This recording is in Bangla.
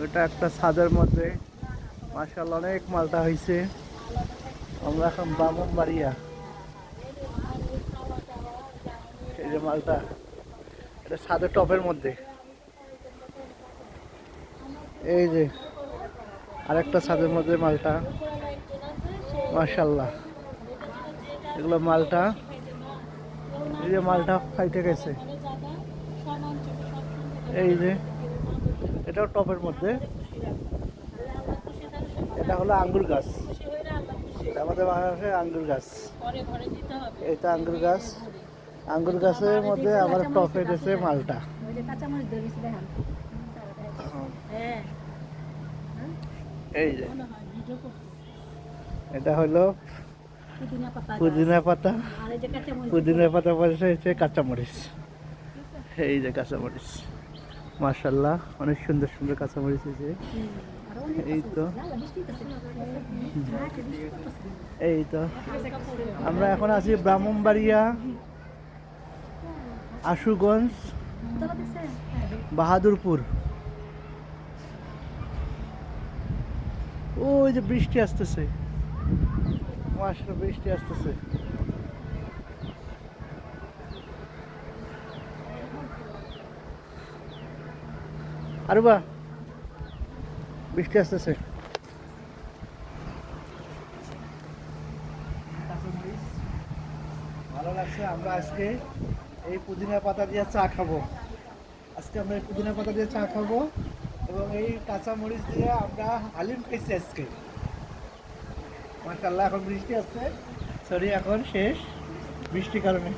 এটা একটা ছাদের মধ্যে মাশাআল্লাহ অনেক মালটা হয়েছে। আমরা এখন ব্রাহ্মণবাড়িয়া, এই যে মালটা, এটা ছাদের টপের মধ্যে। এই যে আরেকটা ছাদের মধ্যে মালটা, মাশাআল্লাহ এগুলো মালটা। এই যে মালটা ফাইটে গেছে, এই যে এটাও টপের মধ্যে। এটা হলো আঙ্গুর গাছ, এটা আমাদের বাংলাদেশের আঙ্গুর গাছ। এটা আঙ্গুর গাছ, আঙ্গুর গাছের মধ্যে আবার টপে গেছে মালটা। এই যে এটা হলো পুদিনা পাতা, পুদিনা পাতা বলছে হচ্ছে কাঁচামরিচ। এই যে কাঁচামরিচ, মাশাআল্লাহ অনেক সুন্দর সুন্দর কাঁচামরিচ হয়েছে। এই তো এই তো আমরা এখন আছি ব্রাহ্মণবাড়িয়া, আশুগঞ্জ, বাহাদুরপুর। ওই যে বৃষ্টি আসতেছে, মাশাআল্লাহ বৃষ্টি আসতেছে। আরে বাহ, বৃষ্টি আসতেছে। ভালো লাগছে। আমরা আজকে এই পুদিনা পাতা দিয়ে চা খাবো। আজকে আমরা এই পুদিনা পাতা দিয়ে চা খাবো এবং এই কাঁচা মরিচ দিয়ে আমরা হালিম খাইছি আজকে। মাশাআল্লাহ এখন বৃষ্টি আসছে, সরি এখন শেষ বৃষ্টির কারণে।